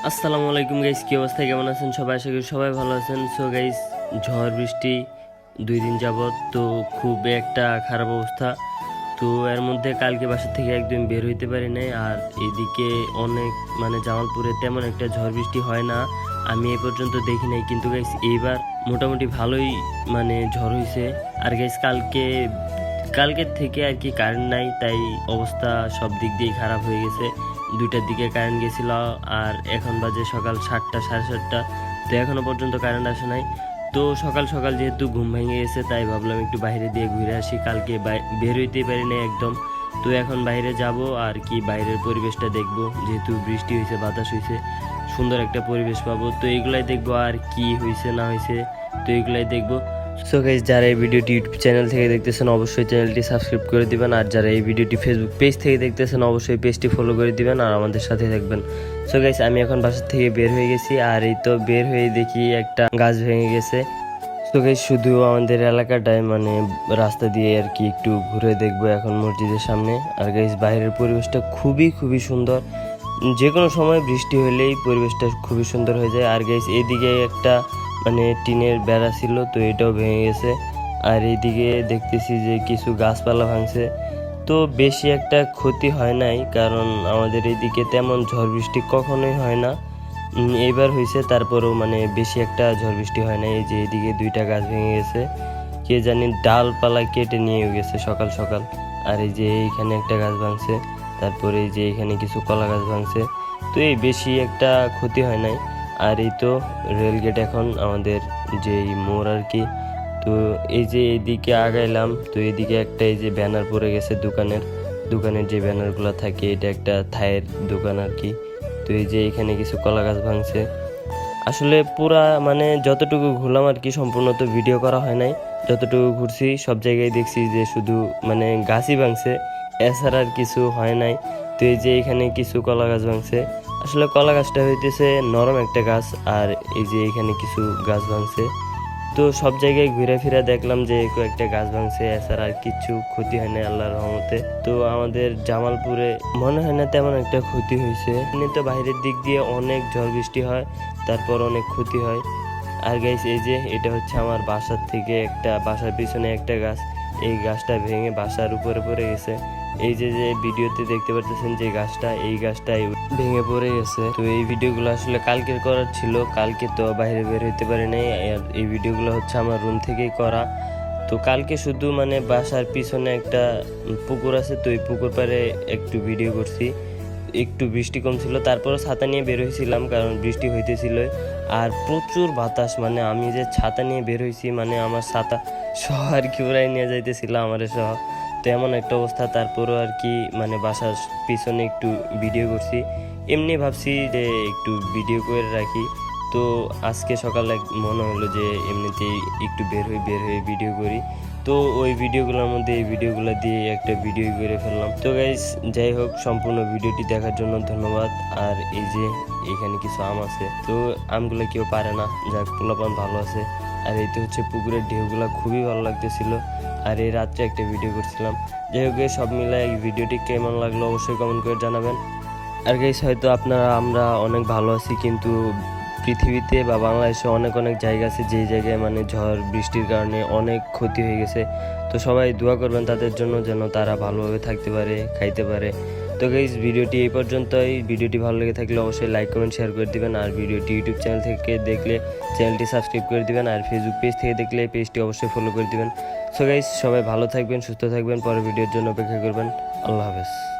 আসসালামু আলাইকুম গাইস, কি অবস্থা, কেমন আছেন সবাই? আশা করি সবাই ভালো আছেন। সো গাইস, ঝড় বৃষ্টি 2 দিন যাবত, তো খুব একটা খারাপ অবস্থা। তো এর মধ্যে কালকে বাসা থেকে একদম বের হইতে পারি নাই। আর এদিকে অনেক জামালপুরে তেমন একটা ঝড় বৃষ্টি হয় না, আমি এই পর্যন্ত দেখি নাই। কিন্তু গাইস এইবার মোটামুটি ভালোই ঝড় হয়েছে। আর গাইস কালকের থেকে আর কি কারেন্ট নাই, তাই অবস্থা সব দিক দিয়ে খারাপ হয়ে গেছে। 2টার দিকে কারেন্ট গেছিল, আর এখন বাজে সকাল 7টা, সাড়ে 7টা। তো এখনো পর্যন্ত কারেন্ট আসে নাই। তো সকাল সকাল যেহেতু ঘুম ভেঙে গেছে, তাই ভাবলাম একটু বাইরে দিয়ে ঘুরে আসি। কালকে বের হইতেই পারি না একদম। তো এখন বাইরে যাব আর কি, বাইরের পরিবেশটা দেখব। যেহেতু বৃষ্টি হয়েছে, বাতাস হয়েছে, সুন্দর একটা পরিবেশ পাবো। তো এগুলাই দেখবো, আর কি হয়েছে না হয়েছে, তো এগুলাই দেখবো। সো গাইস, যারা এই ভিডিওটি ইউটিউব চ্যানেল থেকে দেখতেছেন অবশ্যই চ্যানেলটি সাবস্ক্রাইব করে দিবেন। আর যারা এই ভিডিওটি ফেসবুক পেজ থেকে দেখতেছেন অবশ্যই পেজটি ফলো করে দিবেন আর আমাদের সাথে থাকবেন। সো গাইস, আমি এখন বাসা থেকে বের হয়ে গেছি, আর এই তো বের হয়ে দেখি একটা গাছ ভেঙে গেছে। সো গাইস, শুধু আমাদের এলাকাটায় রাস্তা দিয়ে আর কি একটু ঘুরে দেখবো এখন মসজিদের সামনে। আর গাইস, বাইরের পরিবেশটা খুবই খুবই সুন্দর। যে কোনো সময় বৃষ্টি হলেই পরিবেশটা খুবই সুন্দর হয়ে যায়। আর গাইস, এদিকে একটা টিনের বেড়া ছিল, তো এটাও ভেঙে গেছে। আর এইদিকে দেখতেছি যে কিছু গাছপালা ভাঙছে। তো বেশি একটা ক্ষতি হয় নাই, কারণ আমাদের এইদিকে তেমন ঝড় বৃষ্টি কখনোই হয় না। এইবার হয়েছে, তারপরেও বেশি একটা ঝড় বৃষ্টি হয় না। এই যে এইদিকে 2টা গাছ ভেঙে গেছে, কে জানি ডালপালা কেটে নিয়ে গেছে সকাল সকাল। আর এই যে এইখানে একটা গাছ ভাঙছে, তারপরে এই যে এখানে কিছু কলা গাছ ভাঙছে। তো এই বেশি একটা ক্ষতি হয় নাই। আর এই তো রেলগেট এখন আমাদের যেই মোড় আর কি। তো এই যে এইদিকে আগাইলাম, তো এইদিকে একটা এই যে ব্যানার পড়ে গেছে দোকানের যে ব্যানারগুলো থাকে, এটা একটা থায়ের দোকান আর কি। তো এই যে এখানে কিছু কলা গাছ ভাঙছে। আসলে পুরা যতটুকু ঘুরলাম আর কি, সম্পূর্ণ তো ভিডিও করা হয় নাই। যতটুকু ঘুরছি সব জায়গায় দেখছি যে শুধু গাছই ভাঙছে, এছাড়া আর কিছু হয় নাই। তো এই যে এখানে কিছু কলা গাছ ভাঙছে। আসলে কলা গাছটা হইতেছে নরম একটা গাছ, আর এই যে এখানে কিছু গাছ ভাঙছে। তো সব জায়গায় ঘুরে ফিরে দেখলাম যে কয়েকটা গাছ ভাঙছে, এছাড়া আর কিছু ক্ষতি হয় না আল্লাহর রহমতে। তো আমাদের জামালপুরে মনে হয় না তেমন একটা ক্ষতি হয়েছে। এমনি তো বাইরের দিক দিয়ে অনেক ঝড় বৃষ্টি হয়, তারপর অনেক ক্ষতি হয়। আর গাইস, এই যে এটা হচ্ছে আমার বাসার পিছনে একটা গাছ। এই গাছটা ভেঙে বাসার উপরে পড়ে গেছে। এই যে যে ভিডিওতে দেখতে পারতেছেন যে এই গাছটাই ভেঙে পড়ে গেছে। তো এই ভিডিওগুলো আসলে কালকের করার ছিল, কালকে তো বাইরে বের হইতে পারি নাই। আর এই ভিডিওগুলো হচ্ছে আমার রুম থেকেই করা। তো কালকে শুধু বাসার পিছনে একটা পুকুর আছে, তো এই পুকুর পাড়ে একটু ভিডিও করছি। একটু বৃষ্টি কম ছিল, তারপরও ছাতা নিয়ে বের হয়েছিলাম, কারণ বৃষ্টি হইতেছিল। আর প্রচুর বাতাস, আমি যে ছাতা নিয়ে বের হয়েছি, আমার ছাতা সহ আর কি ওরাই নিয়ে যাইতেছিল আমার সহ। তো এমন একটা অবস্থা, তারপরও আর কি বাসার পিছনে একটু ভিডিও করছি। এমনি ভাবছি যে একটু ভিডিও করে রাখি। তো আজকে সকালে মনে হলো যে এমনিতেই একটু বের হয়ে ভিডিও করি। তো ওই ভিডিওগুলোর মধ্যে এই ভিডিওগুলো দিয়ে একটা ভিডিও করে ফেললাম। তো গাইস, যাই হোক, সম্পূর্ণ ভিডিওটি দেখার জন্য ধন্যবাদ। আর এই যে এখানে কিছু আম আছে, তো আমগুলো কেউ পারে না, যাক পোলাপান ভালো আছে। আর এই তো হচ্ছে পুকুরের ঢেউগুলো খুবই ভালো লাগতেছিল। আর এই রাত্রে একটা ভিডিও করছিলাম। যাই হোক, সব মিলাই এই ভিডিওটি কেমন লাগলো অবশ্যই কমেন্ট করে জানাবেন। আর গাইস, হয়তো আমরা অনেক ভালো আছি, কিন্তু পৃথিবীতে বা বাংলাদেশে অনেক অনেক জায়গা আছে যেই জায়গায় ঝড় বৃষ্টির কারণে অনেক ক্ষতি হয়ে গেছে। তো সবাই দোয়া করবেন তাদের জন্য, যেন তারা ভালোভাবে থাকতে পারে, খাইতে পারে। তো গাইস, ভিডিওটি এই পর্যন্তই। ভিডিওটি ভালো লেগে থাকলে অবশ্যই লাইক কমেন্ট শেয়ার করে দিবেন। আর ভিডিওটি ইউটিউব চ্যানেল থেকে দেখলে চ্যানেলটি সাবস্ক্রাইব করে দিবেন। আর ফেসবুক পেজ থেকে দেখলে পেজটি অবশ্যই ফলো করে দিবেন। সো গাইস, সবাই ভালো থাকবেন, সুস্থ থাকবেন, পরের ভিডিওর জন্য অপেক্ষা করবেন। আল্লাহ হাফেজ।